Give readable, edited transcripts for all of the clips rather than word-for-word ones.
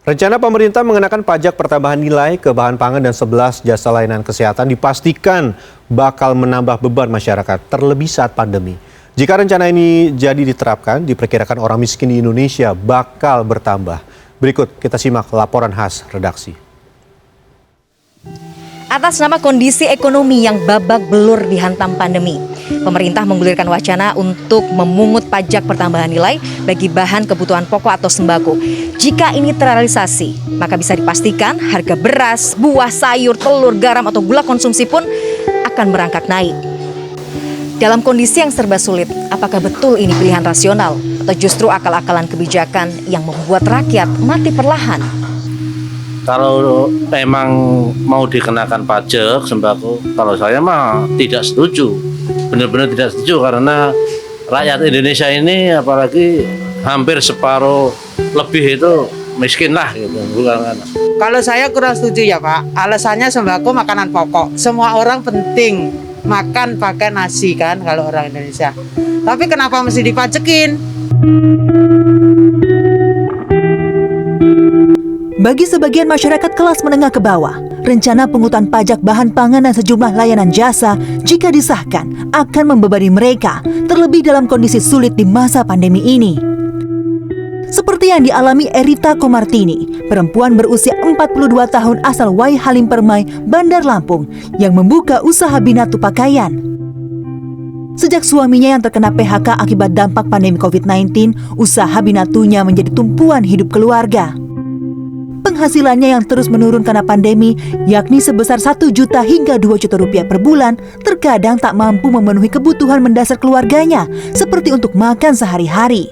Rencana pemerintah mengenakan pajak pertambahan nilai ke bahan pangan dan 11 jasa layanan kesehatan dipastikan bakal menambah beban masyarakat, terlebih saat pandemi. Jika rencana ini jadi diterapkan, diperkirakan orang miskin di Indonesia bakal bertambah. Berikut kita simak laporan khas redaksi. Atas nama kondisi ekonomi yang babak belur dihantam pandemi, pemerintah menggulirkan wacana untuk memungut pajak pertambahan nilai bagi bahan kebutuhan pokok atau sembako. Jika ini terrealisasi, maka bisa dipastikan harga beras, buah, sayur, telur, garam, atau gula konsumsi pun akan merangkak naik. Dalam kondisi yang serba sulit, apakah betul ini pilihan rasional atau justru akal-akalan kebijakan yang membuat rakyat mati perlahan? Kalau memang mau dikenakan pajak sembako, kalau saya mah tidak setuju. Benar-benar tidak setuju karena rakyat Indonesia ini apalagi hampir separuh lebih itu miskin lah gitu. Bukan. Kalau saya kurang setuju ya Pak. Alasannya sembako makanan pokok. Semua orang penting makan pakai nasi kan kalau orang Indonesia. Tapi kenapa mesti dipajekin? Bagi sebagian masyarakat kelas menengah ke bawah, rencana pungutan pajak bahan pangan dan sejumlah layanan jasa jika disahkan akan membebani mereka, terlebih dalam kondisi sulit di masa pandemi ini. Seperti yang dialami Erita Komartini, perempuan berusia 42 tahun asal Wai Halim Permai, Bandar Lampung, yang membuka usaha binatu pakaian. Sejak suaminya yang terkena PHK akibat dampak pandemi COVID-19, usaha binatunya menjadi tumpuan hidup keluarga. Penghasilannya yang terus menurun karena pandemi, yakni sebesar 1 juta hingga 2 juta rupiah per bulan, terkadang tak mampu memenuhi kebutuhan mendasar keluarganya, seperti untuk makan sehari-hari.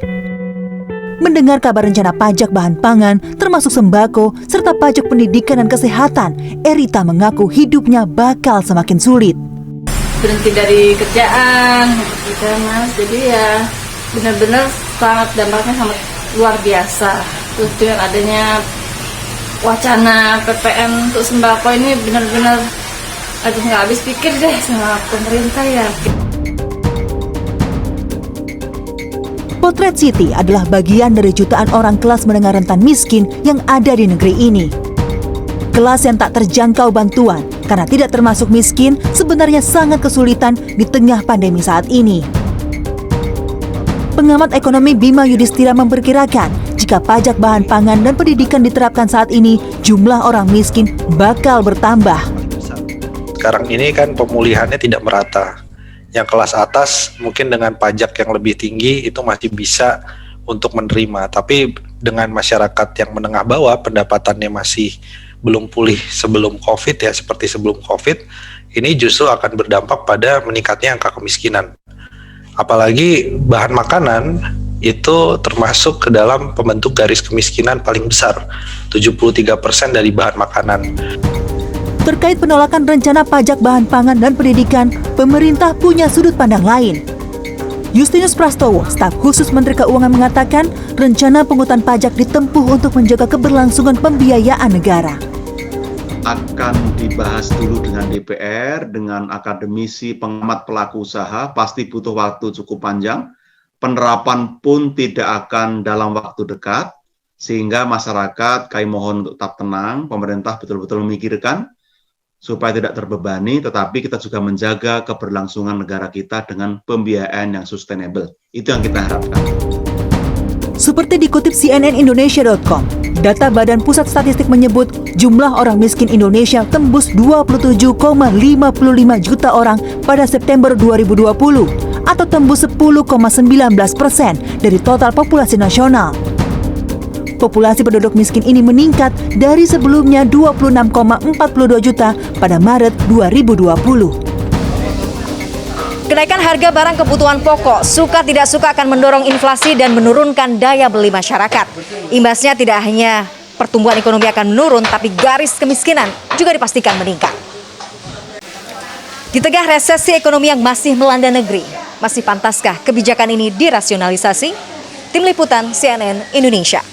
Mendengar kabar rencana pajak bahan pangan, termasuk sembako, serta pajak pendidikan dan kesehatan, Erita mengaku hidupnya bakal semakin sulit. Berhenti dari kerjaan, gitu Mas. Jadi ya benar-benar sangat dampaknya sangat luar biasa. Terus dengan adanya wacana PPN untuk sembako ini benar-benar aduh nggak habis pikir deh sama pemerintah ya. Potret Siti adalah bagian dari jutaan orang kelas menengah rentan miskin yang ada di negeri ini. Kelas yang tak terjangkau bantuan karena tidak termasuk miskin sebenarnya sangat kesulitan di tengah pandemi saat ini. Pengamat ekonomi Bima Yudhistira memperkirakan jika pajak bahan pangan dan pendidikan diterapkan saat ini, jumlah orang miskin bakal bertambah. Sekarang ini kan pemulihannya tidak merata. Yang kelas atas mungkin dengan pajak yang lebih tinggi itu masih bisa untuk menerima. Tapi dengan masyarakat yang menengah bawah pendapatannya masih belum pulih sebelum COVID ya, seperti sebelum COVID, ini justru akan berdampak pada meningkatnya angka kemiskinan. Apalagi bahan makanan itu termasuk ke dalam pembentuk garis kemiskinan paling besar, 73% dari bahan makanan. Terkait penolakan rencana pajak bahan pangan dan pendidikan, pemerintah punya sudut pandang lain. Justinus Prastowo, staf khusus Menteri Keuangan mengatakan rencana pungutan pajak ditempuh untuk menjaga keberlangsungan pembiayaan negara. Akan dibahas dulu dengan DPR, dengan akademisi, pengamat pelaku usaha, pasti butuh waktu cukup panjang. Penerapan pun tidak akan dalam waktu dekat, sehingga masyarakat kami mohon untuk tetap tenang, pemerintah betul-betul memikirkan supaya tidak terbebani, tetapi kita juga menjaga keberlangsungan negara kita dengan pembiayaan yang sustainable. Itu yang kita harapkan. Seperti dikutip cnnindonesia.com, data Badan Pusat Statistik menyebut jumlah orang miskin Indonesia tembus 27,55 juta orang pada September 2020 atau tembus 10,19% dari total populasi nasional. Populasi penduduk miskin ini meningkat dari sebelumnya 26,42 juta pada Maret 2020. Kenaikan harga barang kebutuhan pokok suka tidak suka akan mendorong inflasi dan menurunkan daya beli masyarakat. Imbasnya tidak hanya pertumbuhan ekonomi akan menurun, tapi garis kemiskinan juga dipastikan meningkat. Di tengah resesi ekonomi yang masih melanda negeri, masih pantaskah kebijakan ini dirasionalisasi? Tim Liputan CNN Indonesia.